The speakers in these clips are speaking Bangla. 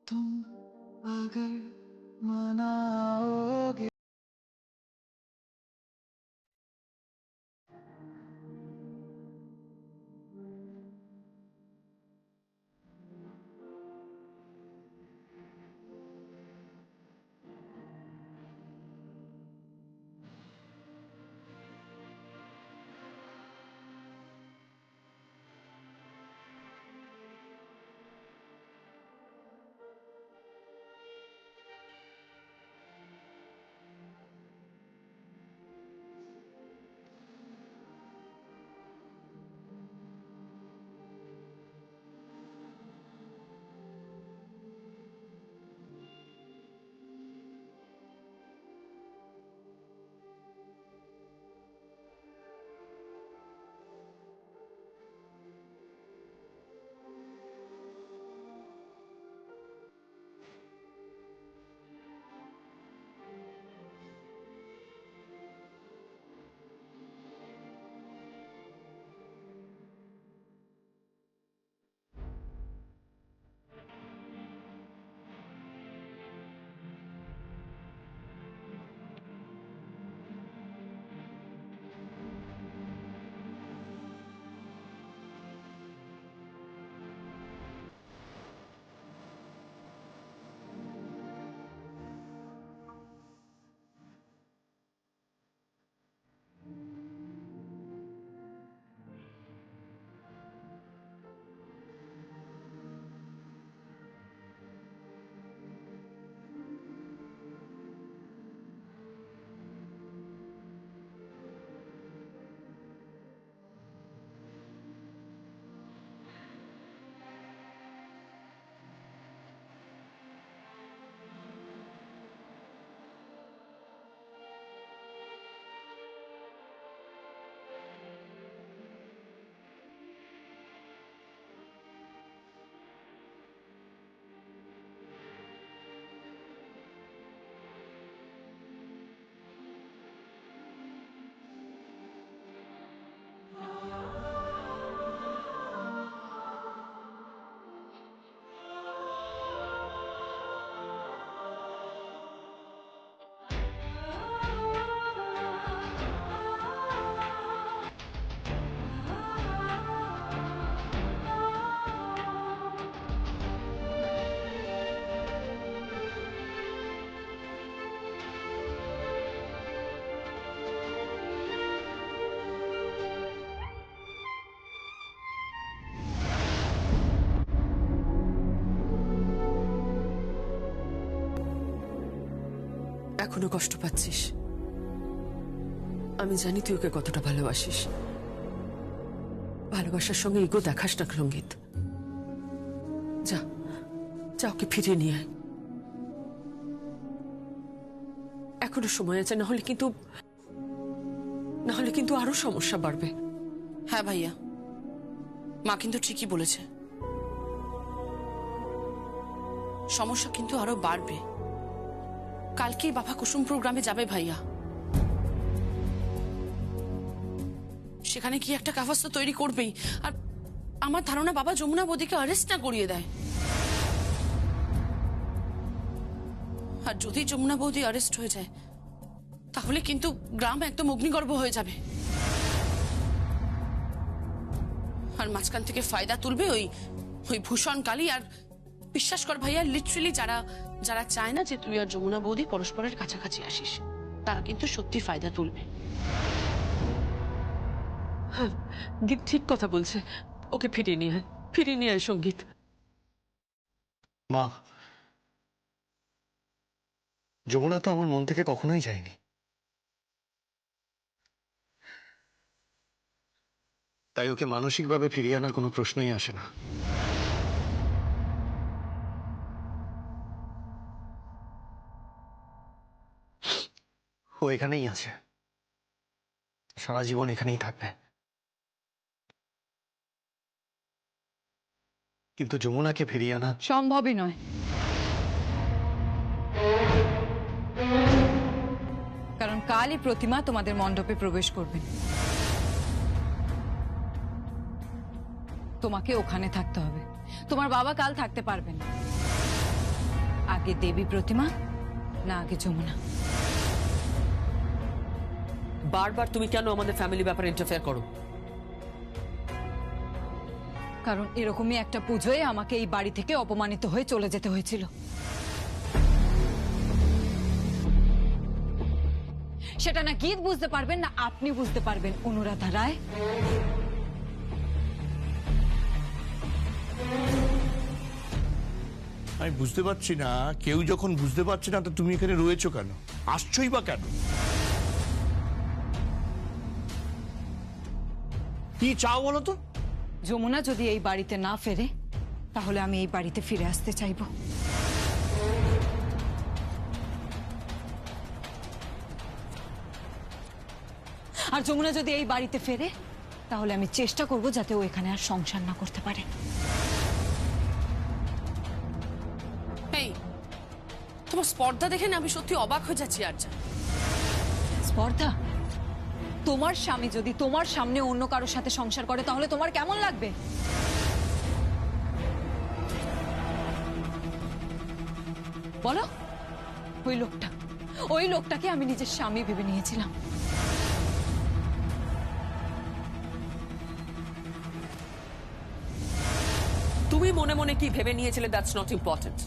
तुम अगर मनाओगे। এখনো কষ্ট পাচ্ছিস? আমি জানি তুই ওকে কতটা ভালোবাসিস। ভালোবাসার সঙ্গে ইগো দেখাস না রঙ্গিত। যা যা, ওকে ফিরিয়ে নিয়ে আয়। এখনো সময় আছে, না হলে কিন্তু আরো সমস্যা বাড়বে। হ্যাঁ ভাইয়া, মা কিন্তু ঠিকই বলেছে, সমস্যা কিন্তু আরো বাড়বে। কালকেই বাবা কুসুমপুর গ্রামে যাবে ভাইয়া, সেখানে কি একটা কাফাস তো তৈরি করবেই। আর আমার ধারণা বাবা যমুনা বৌদিকে অ্যারেস্ট না করিয়ে দেয়। আর যদি যমুনা বৌদি অ্যারেস্ট হয়ে যায় তাহলে কিন্তু গ্রাম একদম অগ্নিগর্ভ হয়ে যাবে। আর মাঝখান থেকে ফায়দা তুলবে ওই ভূষণ কালী। আর বিশ্বাস কর ভাইয়া, লিটারেলি যারা চায় না যে তুই আর যমুনা বৌদি পরস্পরের কাছাকাছি আসিস, তারা কিন্তু সত্যি ফায়দা তুলবে। হ্যাঁ, গীত ঠিক কথা বলছে। ওকে ফিরিয়ে নিয়ে আয় সঙ্গীত। মা, যমুনা তো আমার মন থেকে কখনোই যায়নি। তাই ওকে মানসিকভাবে ফিরিয়ে আনার কোনো প্রশ্নই আসে না। ও এখানেই আছে, সারা জীবন এখানেই থাকবে। কিন্তু যমুনাকে ফিরিয়ে আনা সম্ভবই নয়। কারণ কালই প্রতিমা তোমাদের মণ্ডপে প্রবেশ করবে। তোমাকে ওখানে থাকতে হবে। তোমার বাবা কাল থাকতে পারবেন না। আগে দেবী প্রতিমা না আগে যমুনা? বারবার তুমি কেন আমাদের ফ্যামিলি ব্যাপারে ইন্টারফেয়ার করো? কারণ এরকমই একটা পুজোয় আমাকে এই বাড়ি থেকে অপমানিত হয়ে চলে যেতে হয়েছিল। সেটা না গীত বুঝতে পারবেন না আপনি বুঝতে পারবেন অনুরাধা রায়। আমি বুঝতে পারছি না, কেউ যখন বুঝতে পারছে না তো তুমি এখানে রয়েছো কেন, আসছোই বা কেন? কি চাও বলো তো? যমুনা যদি এই বাড়িতে না ফেরে তাহলে আমি এই বাড়িতে ফিরে আসতে চাইব। আর যমুনা যদি এই বাড়িতে ফেরে তাহলে আমি চেষ্টা করব যাতে ও এখানে আর সংসার না করতে পারে। এই তোমার স্পর্ধা দেখে না আমি সত্যি অবাক হয়ে যাচ্ছি আর্যা। স্পর্ধা? তোমার স্বামী যদি তোমার সামনে অন্য কারোর সাথে সংসার করে তাহলে তোমার কেমন লাগবে? বলো। ওই লোকটাকে আমি নিজের স্বামী ভেবে নিয়েছিলাম। তুমি মনে মনে কি ভেবে নিয়েছিলে দ্যাটস নট ইম্পর্টেন্ট।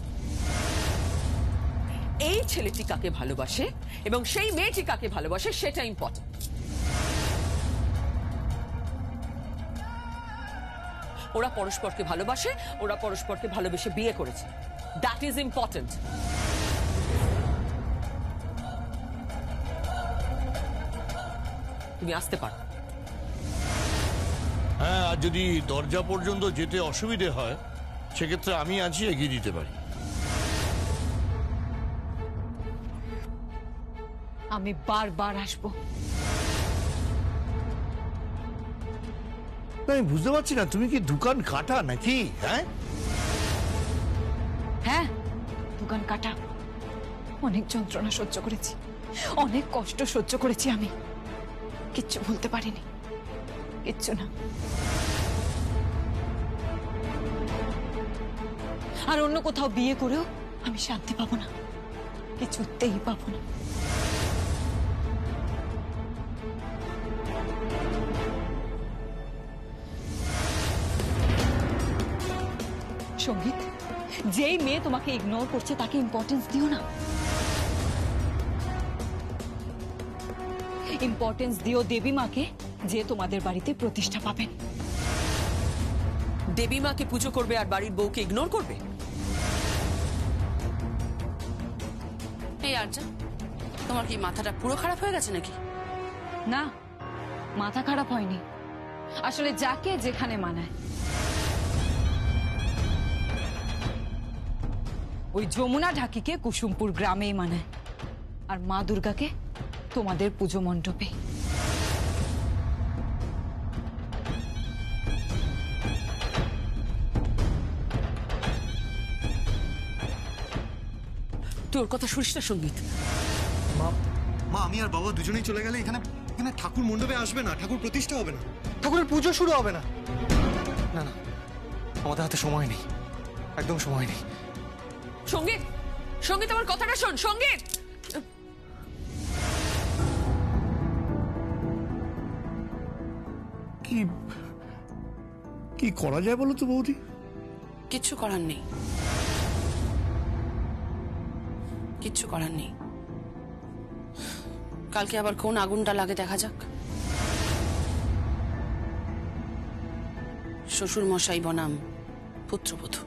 এই ছেলেটি কাকে ভালোবাসে এবং সেই মেয়েটি কাকে ভালোবাসে সেটা ইম্পর্টেন্ট। ওরা পরস্পরকে ভালোবাসে, ওরা পরস্পরকে ভালোবেসে বিয়ে করেছে, দ্যাট ইজ ইম্পর্টেন্ট। তুমি আসতে পারো। হ্যাঁ, আর যদি দরজা পর্যন্ত যেতে অসুবিধে হয় সেক্ষেত্রে আমি আছি, এগিয়ে দিতে পারি। আমি বারবার আসবো। আমি বুঝতে পারছি না, তুমি কি দোকান কাটা নাকি? হ্যাঁ হ্যাঁ, দোকান কাটা। অনেক যন্ত্রণা সহ্য করেছি, অনেক কষ্ট সহ্য করেছি আমি। কিচ্ছু ভুলতে পারিনি, কিচ্ছু না। আর অন্য কোথাও বিয়ে করেও আমি শান্তি পাবো না, কিছুতেই পাবো না। সঙ্গীত, যেই মেয়ে তোমাকে ইগনোর করছে তাকে ইম্পর্টেন্স দিও না। ইম্পর্টেন্স দিও দেবী মাকে, যে তোমাদের বাড়িতে প্রতিষ্ঠা পাবেন। দেবী মাকে পুজো করবে আর বাড়ির বউকে ইগনোর করবে? এই আর্যা, তোমার কি মাথাটা পুরো খারাপ হয়ে গেছে নাকি? না, মাথা খারাপ হয়নি। আসলে যাকে যেখানে মানায়। ওই যমুনা ঢাকিকে কুসুমপুর গ্রামেই মানায়, আর মা দুর্গাকে তোমাদের পুজো মণ্ডপে। তুই ওর কথা শুনিস না সঙ্গীত। মা, আমি আর বাবা দুজনেই চলে গেলে এখানে এখানে ঠাকুর মণ্ডপে আসবে না, ঠাকুর প্রতিষ্ঠা হবে না, ঠাকুরের পুজো শুরু হবে না। না না, আমাদের হাতে সময় নেই, একদম সময় নেই। সঙ্গীত, সঙ্গীত আমার কথাটা শোন। সঙ্গীত, কি কি করা যায় বলো তো বৌদি? কিচ্ছু করার নেই, কিচ্ছু করার নেই। কালকে আবার কোন আগুনটা লাগে দেখা যাক। শ্বশুর মশাই বনাম পুত্রবধূ।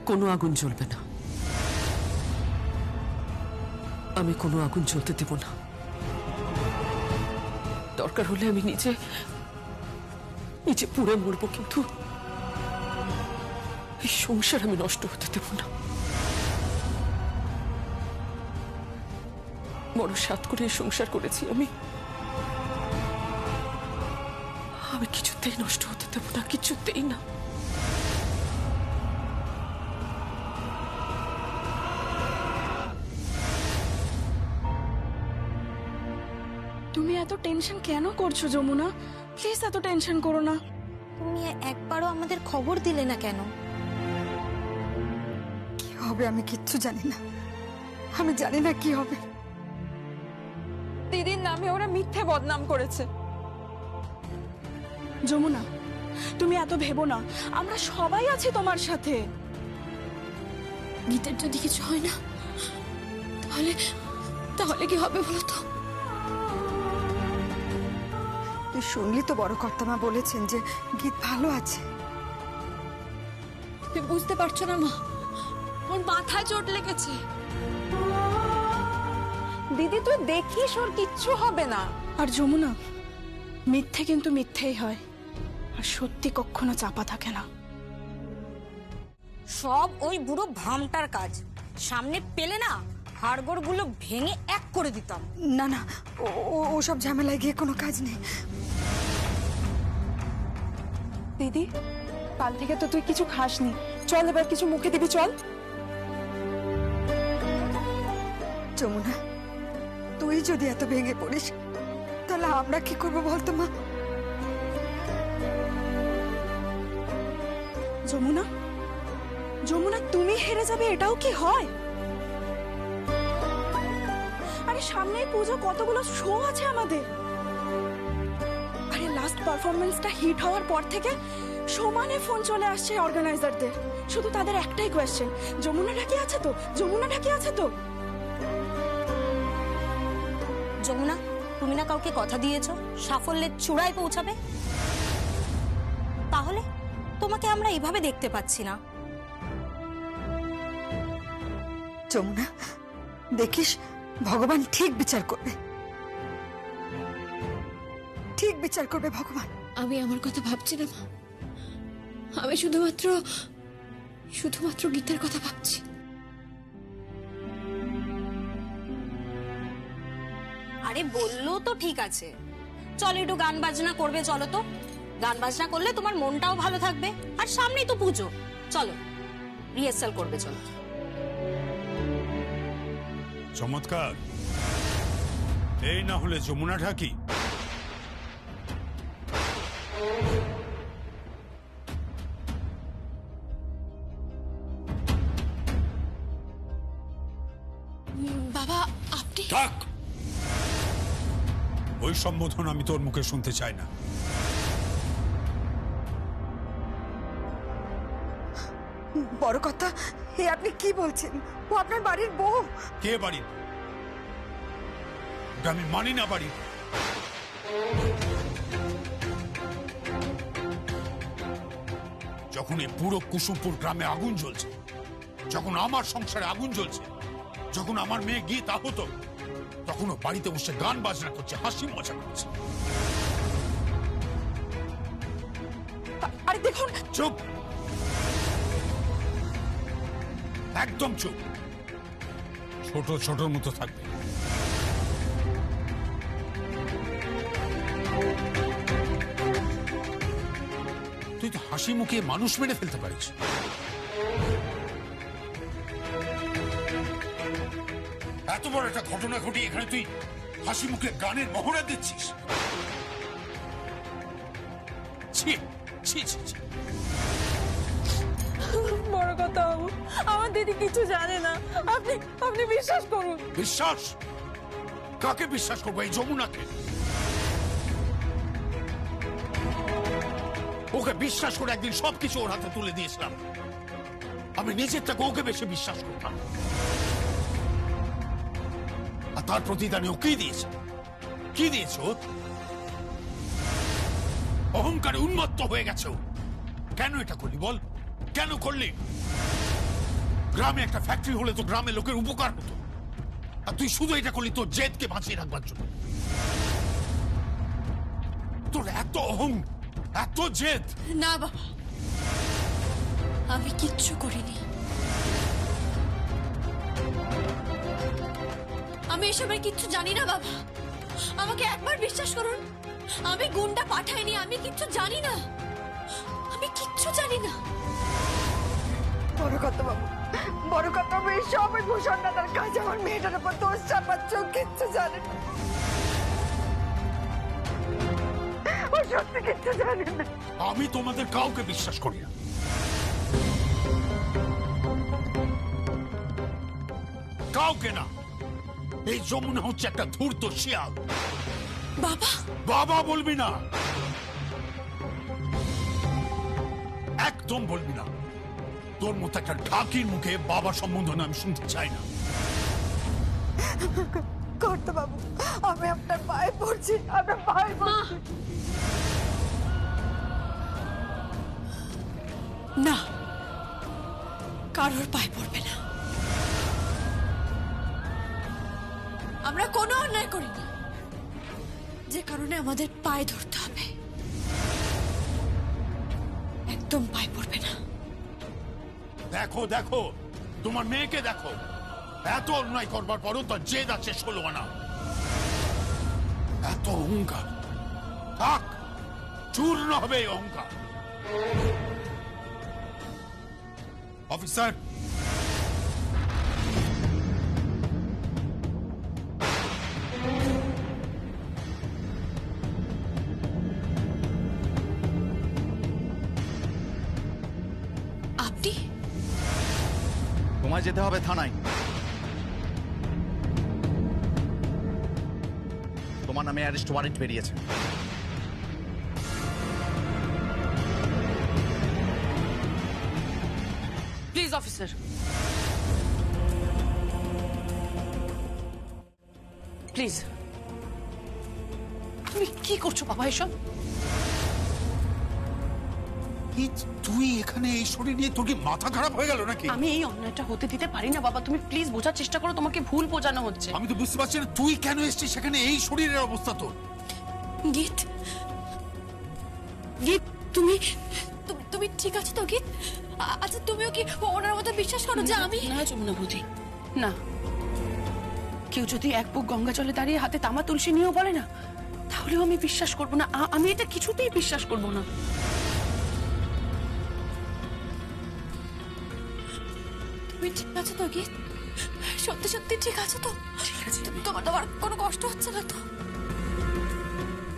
কোনো আগুন জ্বলবে না, আমি কোনো আগুন জ্বলতে দেব না। দরকার হলে আমি নিজে পুড়ে মরবো, কিন্তু এই সংসার আমি নষ্ট হতে দেব না। বড় সাত করে এই সংসার করেছি আমি কিছুতেই নষ্ট হতে দেব না, কিছুতেই না। তুমি এত টেনশন কেন করছো যমুনা? প্লিজ এত টেনশন করো না। তুমি একবারও আমাদের খবর দিলে না কেন? হবে আমি কিচ্ছু জানি না, আমি জানি না কি হবে। দিদির নামে ওরা মিথ্যে বদনাম করেছে। যমুনা, তুমি এত ভেবো না, আমরা সবাই আছি তোমার সাথে। গীতের যদি কিছু হয় না, তাহলে তাহলে কি হবে বলো তো? তুই শুনলি তো, বড় কর্তামা বলেছেন যে গীত ভালো আছে। তুমি বুঝতে পারছো না মা, ওর মাথায় চোট লেগেছে। দিদি তুই দেখিস, ওর কিচ্ছু হবে না। আর যমুনা, মিথ্যে কিন্তু মিথ্যেই হয়, আর সত্যি কখনো চাপা থাকে না। সব ওই বুড়ো ভামটার কাজ। সামনে পেলে না হাড়গোড় গুলো ভেঙে এক করে দিতাম। না না, ওসব ঝামেলায় গিয়ে কোনো কাজ নেই। দিদি, কাল থেকে তো তুই কিছু খাসনি, চল এবার কিছু মুখে দিবি, চল। যমুনা, তুই যদি এত ভেঙে পড়িস তাহলে আমরা কি করবো বলতো মা? যমুনা, যমুনা তুমি হেরে যাবে এটাও কি হয়? আরে সামনে পুজো, কতগুলো শো আছে আমাদের। আরে লাস্ট পারফরমেন্সটা হিট হওয়ার পর থেকে সমানে ফোন চলে আসছে অর্গানাইজারদের, শুধু তাদের একটাই কোয়েশ্চেন, যমুনা ঢাকি আছে তো, যমুনা ঢাকি আছে তো। যমুনা, তুমি না কাউকে কথা দিয়েছো সাফল্যের চূড়ায় পৌঁছাবে? তাহলে তোমাকে আমরা এভাবে দেখতে পাচ্ছি না। যমুনা, দেখিস ভগবান ঠিক বিচার করবে, ঠিক বিচার করবে ভগবান। আমি আমার কথা ভাবছি না মা, আমি শুধুমাত্র গীতের কথা ভাবছি। আরে বললো তো ঠিক আছে, চলো একটু গান বাজনা করবে, চলো তো। গান বাজনা করলে তোমার মনটাও ভালো থাকবে, আর সামনেই তো পুজো। চলো রিহার্সাল করবে, চলো। চমৎকার, এই না হলে যমুনা ঢাকি। বাবা আপনি থাক, ওই সম্বোধন আমি তোর মুখে শুনতে চাই না। বড় কথা, এ আপনি কি বলছেন? ও আপনার বাড়ির বউ। কে বাড়ি? আমি মানি না বাড়ি। যখন এই পুরো কুসুমপুর গ্রামে আগুন জ্বলছে, যখন আমার সংসারে আগুন জ্বলছে, যখন আমার মেয়ে গীত আহত, তখন ও বাড়িতে বসে গান বাজনা করছে, হাসি মজা করছে। আরে দেখুন। চুপ, একদম চুপ। ছোট ছোটর মতো থাকবে। তুই তো হাসি মুখে মানুষ মেরে ফেলতে পারিস। এত বড় একটা ঘটনা ঘটিয়ে এখানে তুই হাসি মুখে গানের মহড়া দিচ্ছিস? ছি ছি ছি ছি। বড় কথা বাবু, আমার দিদি কিছু জানে না, আপনি বিশ্বাস করুন। বিশ্বাস? কাকে বিশ্বাস করবো? এই যমুনাকে? ওকে বিশ্বাস করে একদিন সবকিছু ওর হাতে তুলে দিয়েছিলাম। আমি নিজের থেকে ওকে বেশি বিশ্বাস করতাম, আর তার প্রতিদানে ও কি দিয়েছে? কি দিয়েছে ও? অহংকারে উন্মত্ত হয়ে গেছে ও। কেন এটা করলি বল? কেন করলি? গ্রামে একটা ফ্যাক্টরি হলে তো গ্রামের লোকের উপকার হতো, আর তুই শুধু এটা করলি তোর জেদকে বাঁচিয়ে রাখবার জন্য। তোর এত এত জেদ। না বাবা, আমি কিচ্ছু করিনি। আমি এসবের কিচ্ছু জানি না বাবা, আমাকে একবার বিশ্বাস করুন। আমি গুন্ডা পাঠাইনি, আমি কিচ্ছু জানি না, আমি কিচ্ছু জানি না। বড় কথা বাবু, বড় কথা বাবু, এই সব ভূষণ দাদার কাজ। আমার মেয়েটার উপর দোষ চাপাচ্ছ, কিচ্ছু জানে না, ও সত্যি কিচ্ছু জানে না। আমি তোমাদের কাউকে বিশ্বাস করি না। কাউকে না। এই যমুনা হচ্ছে একটা ধূর্ত শিয়াল। বাবা বাবা বলবি না, একদম বলবি না। তোর মতো একটা ঢাকির মুখে বাবা সম্বোধন আমি শুনতে চাই না। করতে বাবু, আমি আপনার পায়ে পড়ছি, আপনার পায়ে পড়ছি। না, কারোর পায়ে পড়বে না। আমরা কোনো অন্যায় করিনি যে কারণে আমাদের পায়ে ধরতে হবে। একদম পায়ে পড়বে না। দেখো দেখো, তোমার মেয়েকে দেখো, এত অন্যায় করবার পরও তার জেদ আছে 16 আনা। এত অহংকার থাক, চূর্ণ হবে এই অহংকার। অফিসার, আপনি তোমায় যেতে হবে থানায়। তোমার নামে অ্যারেস্ট ওয়ারেন্ট বেরিয়েছে। Please officer, please. তুমি কি করছো বাবা এসব? তুই এখানে এই শরীর নিয়ে তোর কি মাথা খারাপ হয়ে গেল নাকি? আমি এই অন্যায়টা হতে দিতে পারি না বাবা। তুমি প্লিজ বোঝার চেষ্টা করো, তোমাকে ভুল বোঝানো হচ্ছে। আমি তো বুঝতে পারছি না তুই কেন এসেছিস সেখানে এই শরীরের অবস্থা তোর। গীত, গীত তুমি তুমি ঠিক আছো তো গীত? আচ্ছা, তুমিও কি ওনার মতো বিশ্বাস করো যে আমি? না যমুনা বৌদি, না। কেউ যদি এক বুক গঙ্গা জলে দাঁড়িয়ে হাতে তামা তুলসী নিয়েও বলে না, তাহলেও আমি বিশ্বাস করবো না। আমি এটা কিছুতেই বিশ্বাস করবো না। তুমি ঠিক আছো তো গীত? সত্যি সত্যি ঠিক আছো তো? ঠিক আছে, তোমার কোনো কষ্ট হচ্ছে না তো?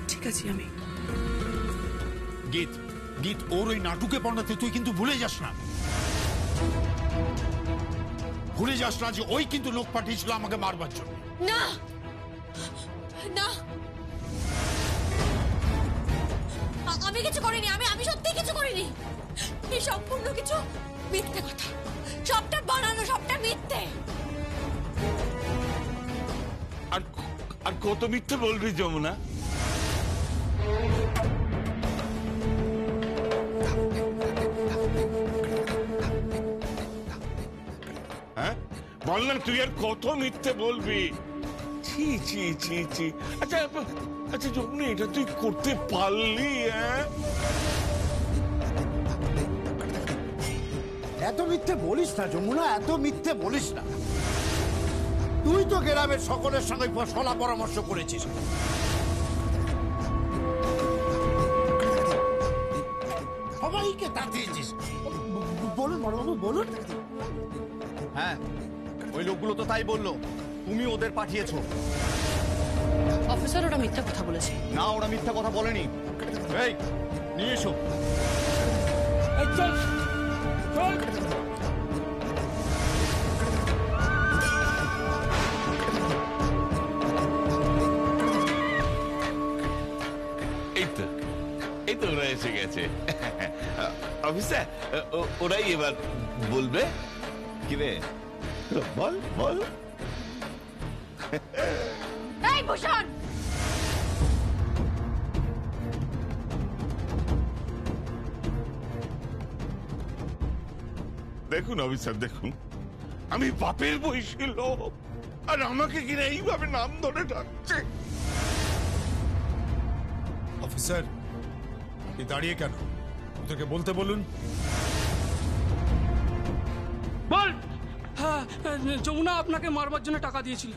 ঠিক আছে আমি। গীত, গীত, ওর ওই নাটুকে পড়াতে তুই কিন্তু ভুলে যাস না। ভুলে যাস না যে ওই কিন্তু লোক পাঠিয়েছিল আমাকে মারবার জন্য। না না, আমি কিছু করিনি। আমি সত্যি কিছু করিনি। এই সম্পূর্ণ কিছু মিথ্যে কথা, সবটা বানানো, সবটা মিথ্যে। আর কত মিথ্যে বলবি যমুনা? হ্যাঁ বল না, তুই আর কত মিথ্যে বলবি? ছি ছি ছি ছি। আচ্ছা আচ্ছা যমুনা, এটা তুই করতে পারলি? হ্যাঁ, এত মিথ্যে বলিস না যমুনা, এত মিথ্যে বলিস না। তুই তো গ্রামের সকলের সঙ্গে সলা পরামর্শ করেছিস। সবাইকে তাড়িয়েছিস। বলুন বড়বাবু, বলুন। হ্যাঁ, ওই লোকগুলো তো তাই বললো, তুমি ওদের পাঠিয়েছো। অফিসার, ওরা মিথ্যা কথা বলেছে। না, ওরা মিথ্যা কথা বলেনি। এই নিয়ে এসো। এই তো ওরা এসে গেছে। অফিসার, ওরাই এবার বলবে। কি রে, বল বল। এই ভূষণ, দেখুন অফিসার, দেখুন, আমি বাপের বয়সী লোক, আর আমাকে কিনা এইভাবে নাম ধরে ডাকছে। অফিসার, তুই দাঁড়িয়ে কেন? ওদেরকে বলতে বলুন। বল। হ্যাঁ, যমুনা আপনাকে মারবার জন্য টাকা দিয়েছিল।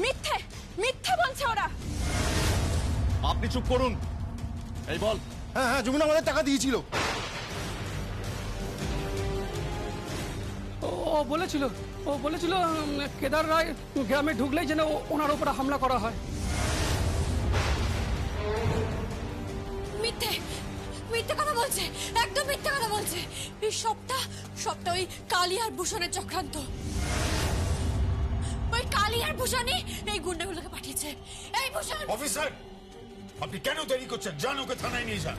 মিথ্যে মিথ্যে বলছে ওরা। আপনি চুপ করুন। এই বল। হ্যাঁ হ্যাঁ, যমুনা আমাদের টাকা দিয়েছিল। ও বলেছিল কেদার রায় গ্রামে ঢুকলেই যেন ওনার উপরে হামলা করা হয়। মিথ্যে কথা বলছে, একদম মিথ্যে কথা বলছে। এই সবটা ওই কালী আর ভূষণের চক্রান্ত। ওই কালী আর ভূষণই এই গুন্ডাগুলোকে পাঠিয়েছে। এই ভূষণ! অফিসার, আপনি কেন দেরি করছেন? যান, ওকে থানায় নিয়ে যান।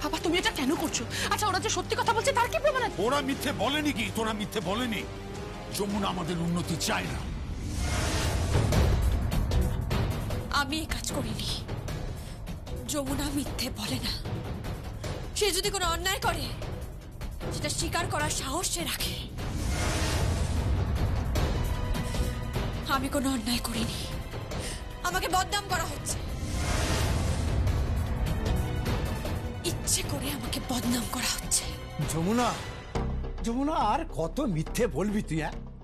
বাবা তুমি এটা কেন করছো? আচ্ছা ওরা যে সত্যি কথা বলছে তার কি প্রমাণ আছে? ওরা মিথ্যে বলেনি কি? তোরা মিথ্যে বলেনি? যমুনা আমাদের উন্নতি চায় না। আমি এই কাজ করিনি। যমুনা মিথ্যে বলে না। সে যদি কোনো অন্যায় করে সেটা স্বীকার করার সাহস সে রাখে। আমি কোনো অন্যায় করিনি, আমাকে বদনাম করা হচ্ছে। ইচ্ছে করে আমাকে বদনাম করা হচ্ছে। যমুনা, যমুনা, আর কত মিথ্যে বলবি তুই?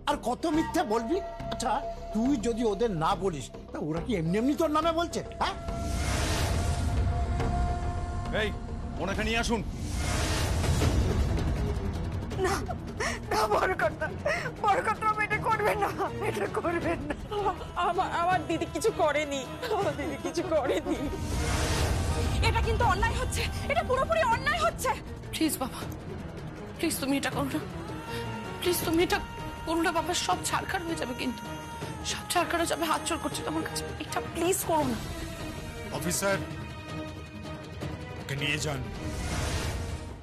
আর কত মিথ্যে বলবি? আচ্ছা, তুই যদি ওদের না বলিস তা ওরা কি এমনি এমনি তোর নামে বলছে? হ্যাঁ, এই ওনাকে নিয়ে আসুন। না না, বড় কথা বাবু, এটা করবেন না, এটা করবেন না। আমার দিদি কিছু করেনি, আমার দিদি কিছু করেনি। এটা কিন্তু অন্যায় হচ্ছে, এটা পুরোপুরি অন্যায় হচ্ছে। প্লিজ বাবা, প্লিজ তুমি এটা করো না। প্লিজ তুমি এটা করো না বাবা, সব ছাড়খাড় হয়ে যাবে কিন্তু। সব ছাড়খাড় হয়ে যাবে, হাত জোর করছে তোমার কাছে। এটা প্লিজ করো না। অফিসার, ওকে নিয়ে যান।